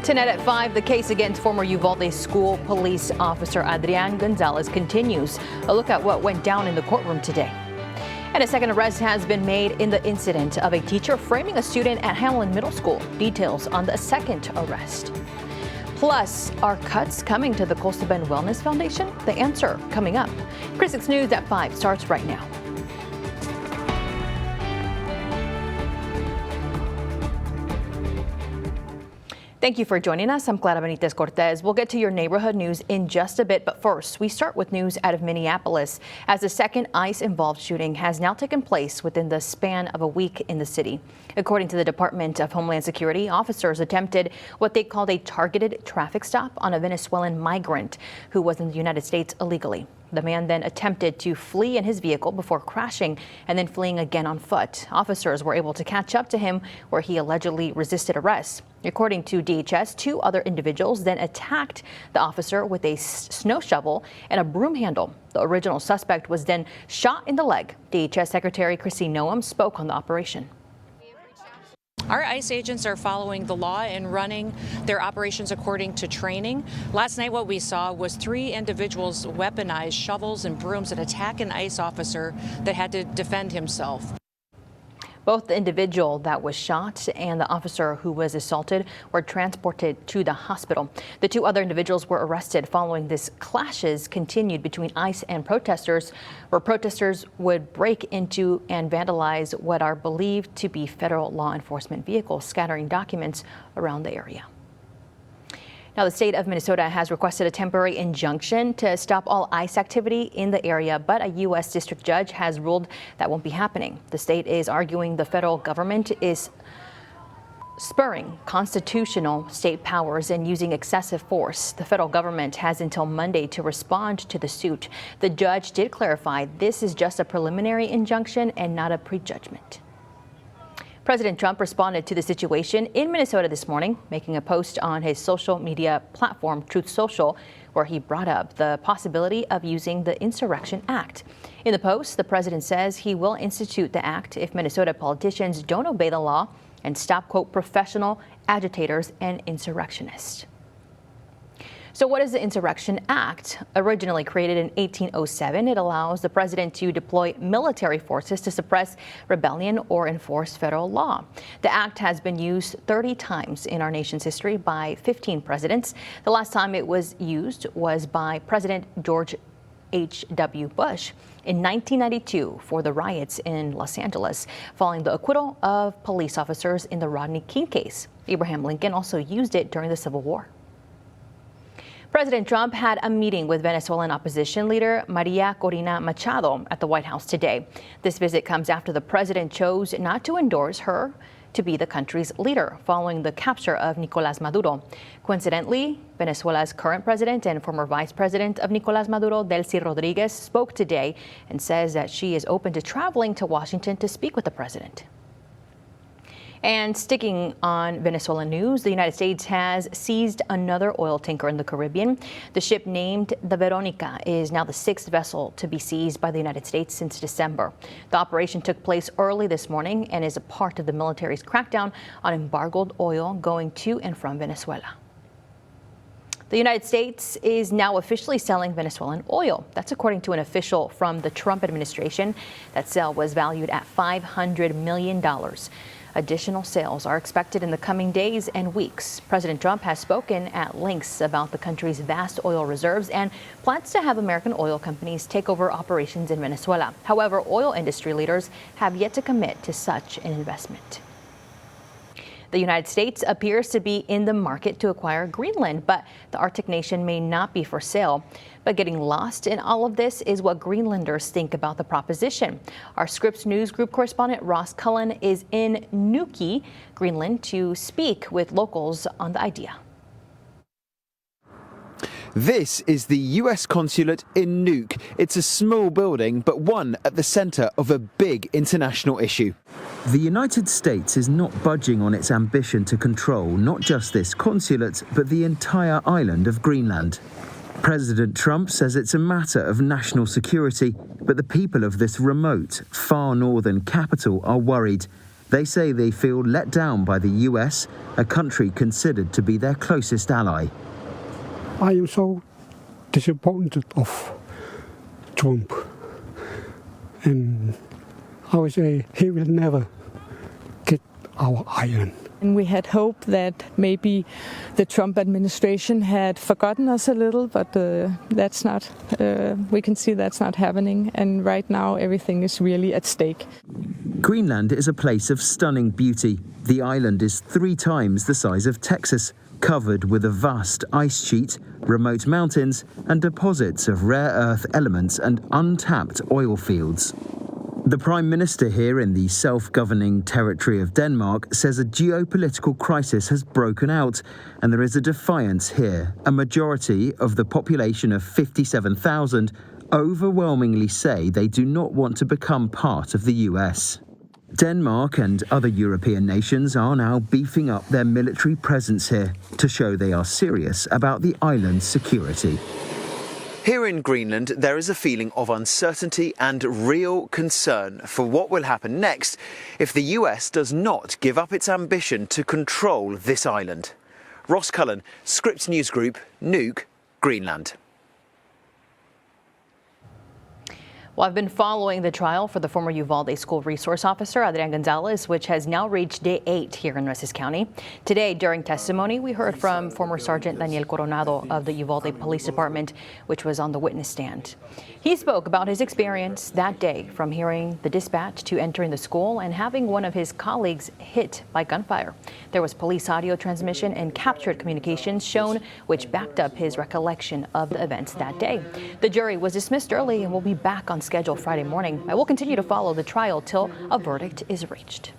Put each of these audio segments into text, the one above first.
Tonight at 5, the case against former Uvalde school police officer Adrian Gonzalez continues. A look at what went down in the courtroom today. And a second arrest has been made in the incident of a teacher framing a student at Hamlin Middle School. Details on the second arrest. Plus, are cuts coming to the Coastal Bend Wellness Foundation? The answer coming up. KRIS 6 News at 5 starts right now. Thank you for joining us. I'm Clara Benitez Cortez. We'll get to your neighborhood news in just a bit, but first, we start with news out of Minneapolis, as a second ICE-involved shooting has now taken place within the span of a week in the city. According to the Department of Homeland Security, officers attempted what they called a targeted traffic stop on a Venezuelan migrant who was in the United States illegally. The man then attempted to flee in his vehicle before crashing and then fleeing again on foot. Officers were able to catch up to him where he allegedly resisted arrest. According to DHS, 2 other individuals then attacked the officer with a snow shovel and a broom handle. The original suspect was then shot in the leg. DHS Secretary Kristi Noem spoke on the operation. Our ICE agents are following the law and running their operations according to training. Last night, what we saw was 3 individuals weaponize shovels and brooms and attack an ICE officer that had to defend himself. Both the individual that was shot and the officer who was assaulted were transported to the hospital. The 2 other individuals were arrested following this clashes continued between ICE and protesters, where protesters would break into and vandalize what are believed to be federal law enforcement vehicles, scattering documents around the area. Now, the state of Minnesota has requested a temporary injunction to stop all ICE activity in the area, but a U.S. district judge has ruled that won't be happening. The state is arguing the federal government is spurring constitutional state powers and using excessive force. The federal government has until Monday to respond to the suit. The judge did clarify this is just a preliminary injunction and not a prejudgment. President Trump responded to the situation in Minnesota this morning, making a post on his social media platform, Truth Social, where he brought up the possibility of using the Insurrection Act. In the post, the president says he will institute the act if Minnesota politicians don't obey the law and stop, quote, professional agitators and insurrectionists. So what is the Insurrection Act? Originally created in 1807, it allows the president to deploy military forces to suppress rebellion or enforce federal law. The act has been used 30 times in our nation's history by 15 presidents. The last time it was used was by President George H.W. Bush in 1992 for the riots in Los Angeles, following the acquittal of police officers in the Rodney King case. Abraham Lincoln also used it during the Civil War. President Trump had a meeting with Venezuelan opposition leader Maria Corina Machado at the White House today. This visit comes after the president chose not to endorse her to be the country's leader following the capture of Nicolás Maduro. Coincidentally, Venezuela's current president and former vice president of Nicolás Maduro, Delcy Rodriguez, spoke today and says that she is open to traveling to Washington to speak with the president. And sticking on Venezuelan news, the United States has seized another oil tanker in the Caribbean. The ship, named the Veronica, is now the 6th vessel to be seized by the United States since December. The operation took place early this morning and is a part of the military's crackdown on embargoed oil going to and from Venezuela. The United States is now officially selling Venezuelan oil. That's according to an official from the Trump administration. That sale was valued at $500 million. Additional sales are expected in the coming days and weeks. President Trump has spoken at lengths about the country's vast oil reserves and plans to have American oil companies take over operations in Venezuela. However, oil industry leaders have yet to commit to such an investment. The United States appears to be in the market to acquire Greenland, but the Arctic nation may not be for sale. But getting lost in all of this is what Greenlanders think about the proposition. Our Scripps News Group correspondent Ross Cullen is in Nuuk, Greenland, to speak with locals on the idea. This is the US consulate in Nuuk. It's a small building, but one at the centre of a big international issue. The United States is not budging on its ambition to control not just this consulate, but the entire island of Greenland. President Trump says it's a matter of national security, but the people of this remote, far northern capital are worried. They say they feel let down by the US, a country considered to be their closest ally. I am so disappointed of Trump. And I would say he will never get our island. And we had hoped that maybe the Trump administration had forgotten us a little, but that's not, we can see that's not happening. And right now everything is really at stake. Greenland is a place of stunning beauty. The island is 3 times the size of Texas, covered with a vast ice sheet, remote mountains, and deposits of rare earth elements and untapped oil fields. The Prime Minister here in the self-governing territory of Denmark says a geopolitical crisis has broken out and there is a defiance here. A majority of the population of 57,000 overwhelmingly say they do not want to become part of the US. Denmark and other European nations are now beefing up their military presence here to show they are serious about the island's security. Here in Greenland, there is a feeling of uncertainty and real concern for what will happen next if the US does not give up its ambition to control this island. Ross Cullen, Scripps News Group, Nuuk, Greenland. Well, I've been following the trial for the former Uvalde school resource officer, Adrian Gonzalez, which has now reached day 8 here in Nueces County. Today, during testimony, we heard from former Sergeant Daniel Coronado of the Uvalde Police Department, which was on the witness stand. He spoke about his experience that day, from hearing the dispatch to entering the school and having one of his colleagues hit by gunfire. There was police audio transmission and captured communications shown, which backed up his recollection of the events that day. The jury was dismissed early and will be back on schedule Friday morning. I will continue to follow the trial till a verdict is reached.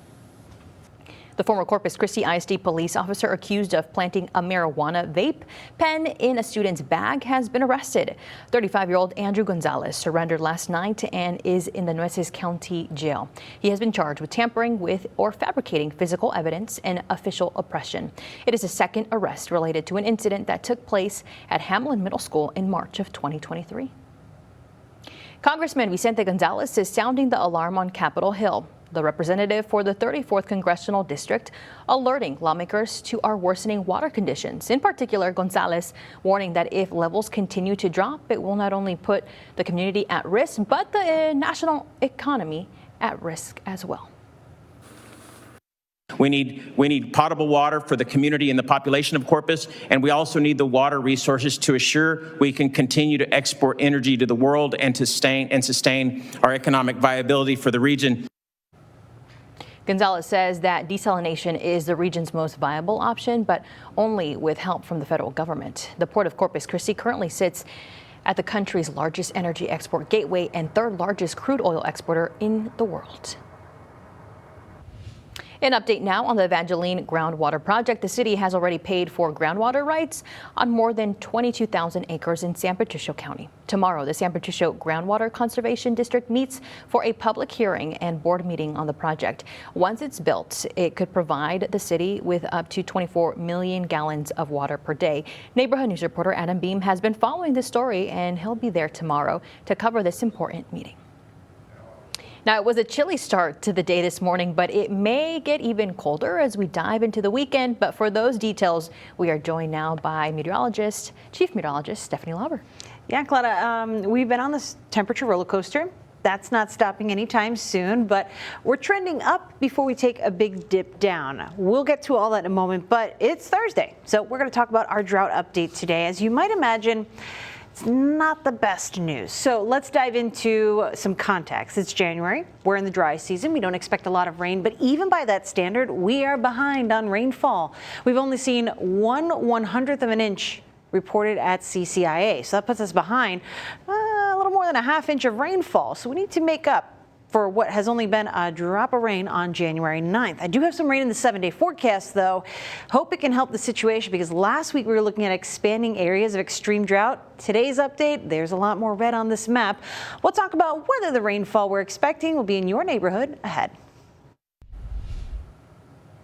The former Corpus Christi ISD police officer accused of planting a marijuana vape pen in a student's bag has been arrested. 35-year-old Andrew Gonzalez surrendered last night and is in the Nueces County Jail. He has been charged with tampering with or fabricating physical evidence and official oppression. It is a second arrest related to an incident that took place at Hamlin Middle School in March of 2023. Congressman Vicente Gonzalez is sounding the alarm on Capitol Hill. The representative for the 34th Congressional District alerting lawmakers to our worsening water conditions. In particular, Gonzalez warning that if levels continue to drop, it will not only put the community at risk, but the national economy at risk as well. We need potable water for the community and the population of Corpus, and we also need the water resources to assure we can continue to export energy to the world and to sustain our economic viability for the region. Gonzalez says that desalination is the region's most viable option, but only with help from the federal government. The Port of Corpus Christi currently sits at the country's largest energy export gateway and 3rd largest crude oil exporter in the world. An update now on the Evangeline Groundwater Project. The city has already paid for groundwater rights on more than 22,000 acres in San Patricio County. Tomorrow, the San Patricio Groundwater Conservation District meets for a public hearing and board meeting on the project. Once it's built, it could provide the city with up to 24 million gallons of water per day. Neighborhood News reporter Adam Beam has been following this story, and he'll be there tomorrow to cover this important meeting. Now, it was a chilly start to the day this morning, but it may get even colder as we dive into the weekend. But for those details, we are joined now by Chief Meteorologist Stephanie Lauber. Yeah, Clara, we've been on this temperature roller coaster. That's not stopping anytime soon, but we're trending up before we take a big dip down. We'll get to all that in a moment, but it's Thursday, so we're going to talk about our drought update today. As you might imagine, it's not the best news. So let's dive into some context. It's January. We're in the dry season. We don't expect a lot of rain, but even by that standard, we are behind on rainfall. We've only seen 1/100th of an inch reported at CCIA. So that puts us behind a little more than a ½ inch of rainfall. So we need to make up for what has only been a drop of rain on January 9th. I do have some rain in the 7-day forecast, though. Hope it can help the situation because last week we were looking at expanding areas of extreme drought. Today's update, there's a lot more red on this map. We'll talk about whether the rainfall we're expecting will be in your neighborhood ahead.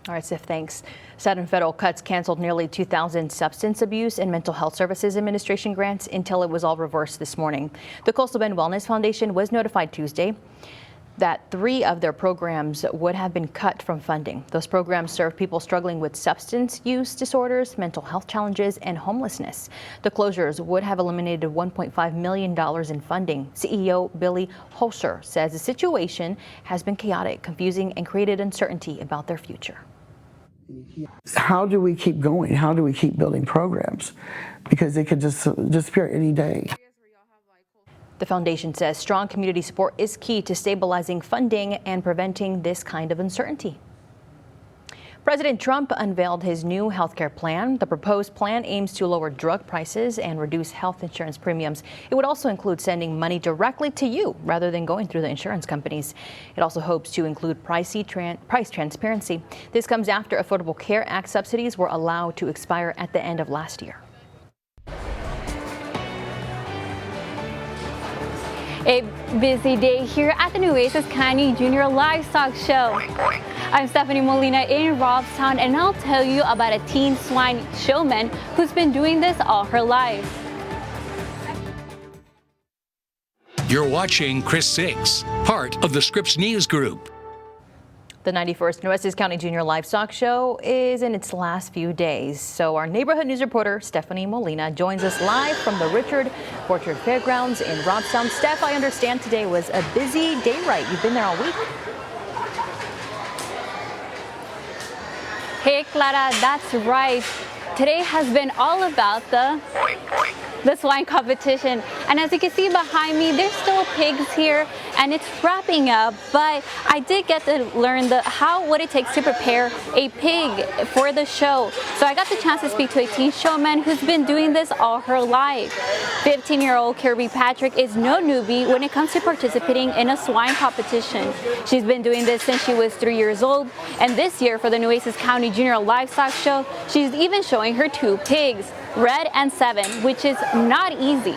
All right, Sif, thanks. Sudden federal cuts canceled nearly 2,000 Substance Abuse and Mental Health Services Administration grants until it was all reversed this morning. The Coastal Bend Wellness Foundation was notified Tuesday that 3 of their programs would have been cut from funding. Those programs serve people struggling with substance use disorders, mental health challenges, and homelessness. The closures would have eliminated $1.5 million in funding. CEO Billy Holzer says the situation has been chaotic, confusing, and created uncertainty about their future. How do we keep going? How do we keep building programs? Because they could just disappear any day. The foundation says strong community support is key to stabilizing funding and preventing this kind of uncertainty. President Trump unveiled his new health care plan. The proposed plan aims to lower drug prices and reduce health insurance premiums. It would also include sending money directly to you rather than going through the insurance companies. It also hopes to include price transparency. This comes after Affordable Care Act subsidies were allowed to expire at the end of last year. A busy day here at the Nueces County Junior Livestock Show. I'm Stephanie Molina in Robstown, and I'll tell you about a teen swine showman who's been doing this all her life. You're watching Chris 6, part of the Scripps News Group. The 91st Nueces County Junior Livestock Show is in its last few days. So our neighborhood news reporter, Stephanie Molina, joins us live from the Richard Borchard Fairgrounds in Robstown. Steph, I understand today was a busy day, right? You've been there all week. Hey, Clara, that's right. Today has been all about the swine competition. And as you can see behind me, there's still pigs here and it's wrapping up, but I did get to learn what it takes to prepare a pig for the show. So I got the chance to speak to a teen showman who's been doing this all her life. 15-year-old Kirby Patrick is no newbie when it comes to participating in a swine competition. She's been doing this since she was 3 years old, and this year for the Nueces County Junior Livestock Show, she's even showing her 2 pigs, Red and Seven, which is not easy.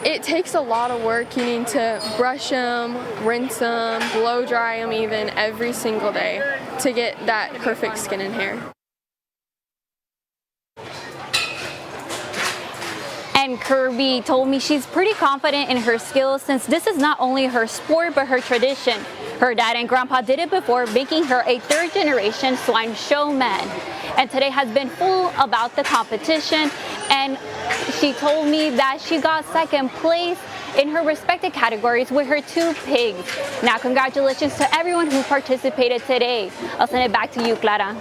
It takes a lot of work. You need to brush them, rinse them, blow dry them even every single day to get that perfect skin and hair. And Kirby told me she's pretty confident in her skills since this is not only her sport but her tradition. Her dad and grandpa did it before, making her a 3rd-generation swine showman. And today has been full about the competition, and she told me that she got 2nd place in her respective categories with her 2 pigs. Now, congratulations to everyone who participated today. I'll send it back to you, Clara.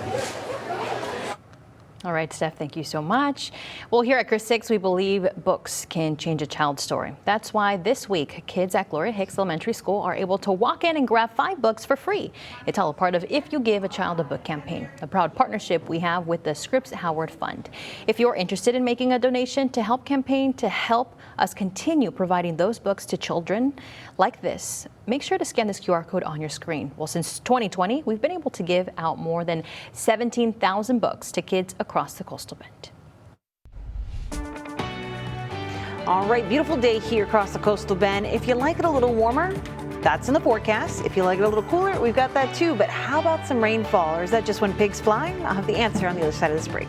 All right, Steph, thank you so much. Well, here at Chris 6, we believe books can change a child's story. That's why this week, kids at Gloria Hicks Elementary School are able to walk in and grab 5 books for free. It's all a part of If You Give a Child a Book campaign, a proud partnership we have with the Scripps Howard Fund. If you're interested in making a donation to help campaign to help us continue providing those books to children like this, make sure to scan this QR code on your screen. Well, since 2020, we've been able to give out more than 17,000 books to kids across the Coastal Bend. All right, beautiful day here across the Coastal Bend. If you like it a little warmer, that's in the forecast. If you like it a little cooler, we've got that too. But how about some rainfall, or is that just when pigs fly? I'll have the answer on the other side of this break.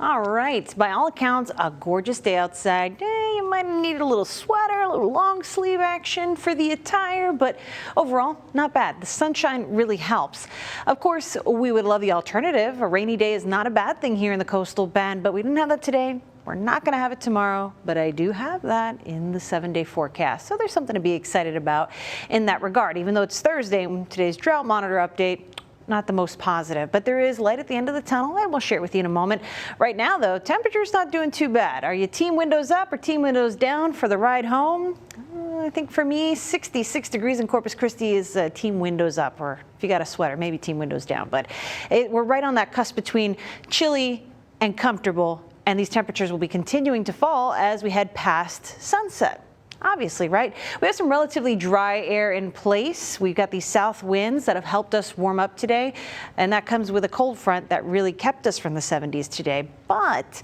All right, by all accounts, a gorgeous day outside. You might need a little sweater, a little long sleeve action for the attire, but overall, not bad. The sunshine really helps. Of course, we would love the alternative. A rainy day is not a bad thing here in the Coastal Bend, but we didn't have that today. We're not going to have it tomorrow, but I do have that in the 7-day forecast. So there's something to be excited about in that regard, even though it's Thursday. Today's drought monitor update, not the most positive, but there is light at the end of the tunnel, and we'll share it with you in a moment. Right now, though, temperature's not doing too bad. Are you team windows up or team windows down for the ride home? I think for me, 66 degrees in Corpus Christi is team windows up, or if you got a sweater, maybe team windows down. But we're right on that cusp between chilly and comfortable, and these temperatures will be continuing to fall as we head past sunset. Obviously, right? We have some relatively dry air in place. We've got these south winds that have helped us warm up today, and that comes with a cold front that really kept us from the 70s today. But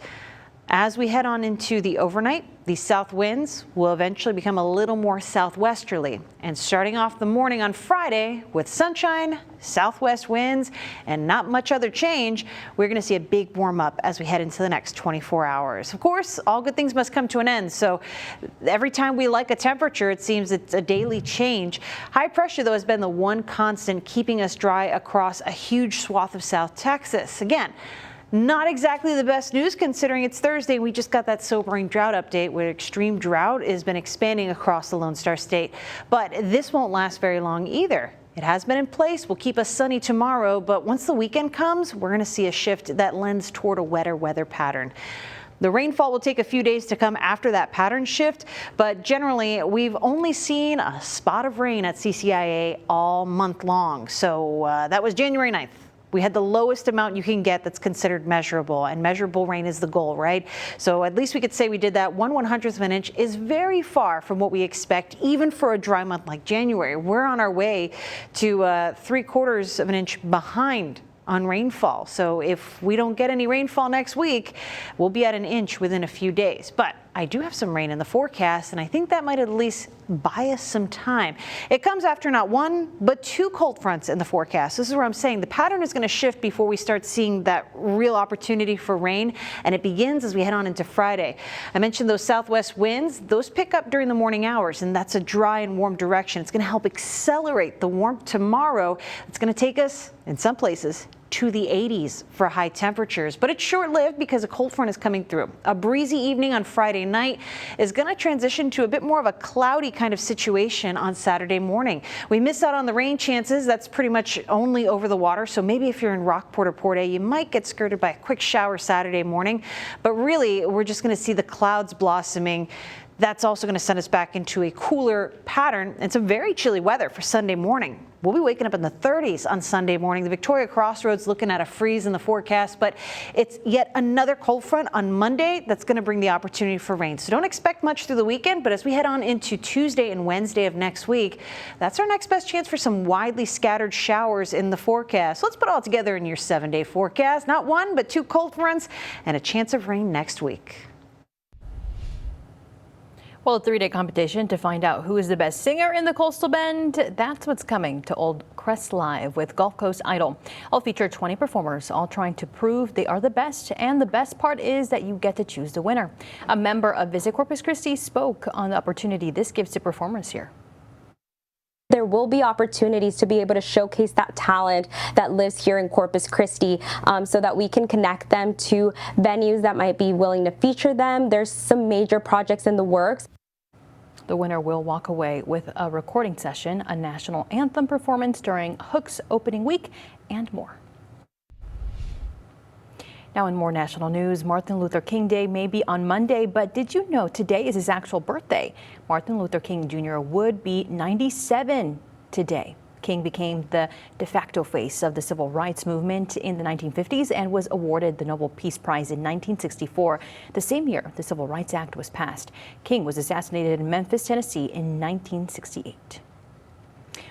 As we head on into the overnight, these south winds will eventually become a little more southwesterly. And starting off the morning on Friday with sunshine, southwest winds, and not much other change, we're going to see a big warm up as we head into the next 24 hours. Of course, all good things must come to an end. So every time we like a temperature, it seems it's a daily change. High pressure, though, has been the one constant keeping us dry across a huge swath of South Texas. Again, not exactly the best news considering it's Thursday. We just got that sobering drought update where extreme drought has been expanding across the Lone Star State. But this won't last very long either. It has been in place, will keep us sunny tomorrow, but once the weekend comes, we're going to see a shift that lends toward a wetter weather pattern. The rainfall will take a few days to come after that pattern shift, but generally we've only seen a spot of rain at CCIA all month long. So that was January 9th. We had the lowest amount you can get that's considered measurable, and measurable rain is the goal, right? So at least we could say we did that. 1/100th of an inch is very far from what we expect, even for a dry month like January. We're on our way to 3/4 of an inch behind on rainfall. So if we don't get any rainfall next week, we'll be at an inch within a few days. But I do have some rain in the forecast, and I think that might at least buy us some time. It comes after not one, but two cold fronts in the forecast. This is where I'm saying the pattern is going to shift before we start seeing that real opportunity for rain, and it begins as we head on into Friday. I mentioned those southwest winds. Those pick up during the morning hours, and that's a dry and warm direction. It's going to help accelerate the warmth tomorrow. It's going to take us, in some places, to the 80s for high temperatures, but it's short-lived because a cold front is coming through. A breezy evening on Friday night is going to transition to a bit more of a cloudy kind of situation on Saturday morning. We miss out on the rain chances. That's pretty much only over the water, so maybe if you're in Rockport or Port A, you might get skirted by a quick shower Saturday morning, but really we're just going to see the clouds blossoming. That's also going to send us back into a cooler pattern and some very chilly weather for Sunday morning. We'll be waking up in the 30s on Sunday morning. The Victoria Crossroads looking at a freeze in the forecast, but it's yet another cold front on Monday that's going to bring the opportunity for rain. So don't expect much through the weekend, but as we head on into Tuesday and Wednesday of next week, that's our next best chance for some widely scattered showers in the forecast. So let's put it all together in your 7-day forecast. Not one, but two cold fronts and a chance of rain next week. Well, a 3-day competition to find out who is the best singer in the Coastal Bend. That's what's coming to Old Crest Live with Gulf Coast Idol. I'll feature 20 performers, all trying to prove they are the best. And the best part is that you get to choose the winner. A member of Visit Corpus Christi spoke on the opportunity this gives to performers here. There will be opportunities to be able to showcase that talent that lives here in Corpus Christi so that we can connect them to venues that might be willing to feature them. There's some major projects in the works. The winner will walk away with a recording session, a national anthem performance during Hook's opening week, and more. Now in more national news, Martin Luther King Day may be on Monday, but did you know today is his actual birthday? Martin Luther King Jr. would be 97 today. King became the de facto face of the civil rights movement in the 1950s and was awarded the Nobel Peace Prize in 1964, the same year the Civil Rights Act was passed. King was assassinated in Memphis, Tennessee in 1968.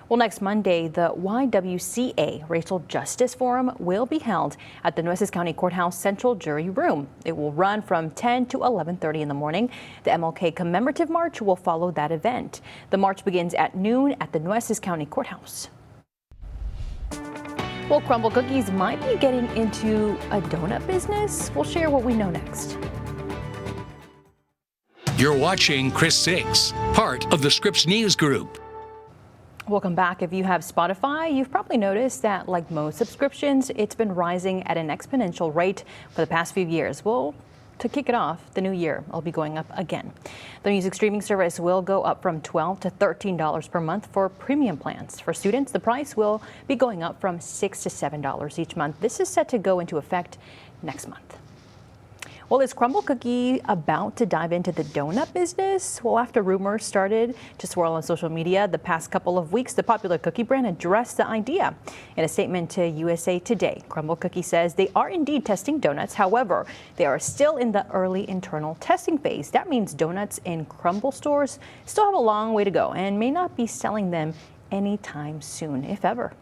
Well, next Monday, the YWCA Racial Justice Forum will be held at the Nueces County Courthouse Central Jury Room. It will run from 10 to 11:30 in the morning. The MLK Commemorative March will follow that event. The march begins at noon at the Nueces County Courthouse. Well, Crumbl Cookies might be getting into a donut business. We'll share what we know next. You're watching Chris 6, part of the Scripps News Group. Welcome back. If you have Spotify, you've probably noticed that, like most subscriptions, it's been rising at an exponential rate for the past few years. Well, to kick it off, the new year will be going up again. The music streaming service will go up from $12 to $13 per month for premium plans. For students, the price will be going up from $6 to $7 each month. This is set to go into effect next month. Well, is Crumbl Cookie about to dive into the donut business? Well, after rumors started to swirl on social media the past couple of weeks, the popular cookie brand addressed the idea. In a statement to USA Today, Crumbl Cookie says they are indeed testing donuts. However, they are still in the early internal testing phase. That means donuts in Crumbl stores still have a long way to go and may not be selling them anytime soon, if ever.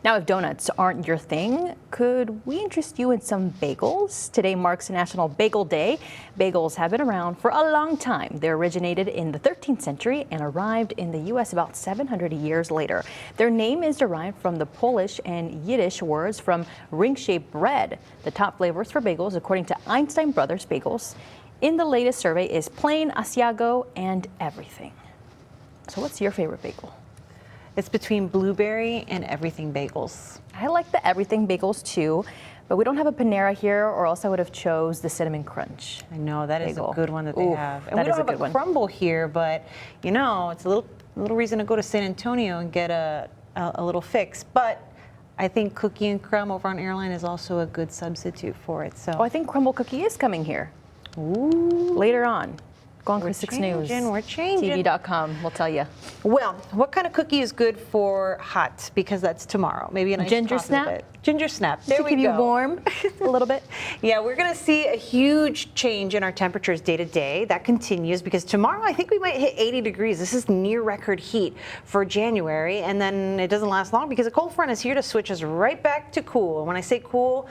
Now, if donuts aren't your thing, could we interest you in some bagels? Today marks National Bagel Day. Bagels have been around for a long time. They originated in the 13th century and arrived in the U.S. about 700 years later. Their name is derived from the Polish and Yiddish words from ring-shaped bread. The top flavors for bagels, according to Einstein Brothers Bagels, in the latest survey is plain, Asiago, and everything. So what's your favorite bagel? It's between blueberry and everything bagels. I like the everything bagels too, but we don't have a Panera here, or else I would have chose the cinnamon crunch. I know that bagel. is a good one that they have. And that we is don't a have good a one. crumble here, but you know, it's a little reason to go to San Antonio and get a little fix. But I think cookie and crumb over on Airline is also a good substitute for it. So I think crumble cookie is coming here. Ooh. Later on. Go on Chris 6 News. We're changing. TV.com will tell you. Well, what kind of cookie is good for hot? Because that's tomorrow. Maybe a nice Ginger chocolate snap? bit. Ginger snap. There to we keep go. you warm a little bit. Yeah, we're going to see a huge change in our temperatures day to day. That continues because tomorrow I think we might hit 80 degrees. This is near record heat for January. And then it doesn't last long because a cold front is here to switch us right back to cool. And when I say cool,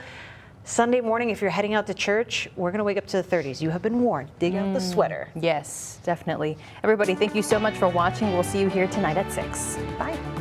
Sunday morning, if you're heading out to church, we're going to wake up to the 30s. You have been warned. Dig out the sweater. Yes, definitely. Everybody, thank you so much for watching. We'll see you here tonight at 6. Bye.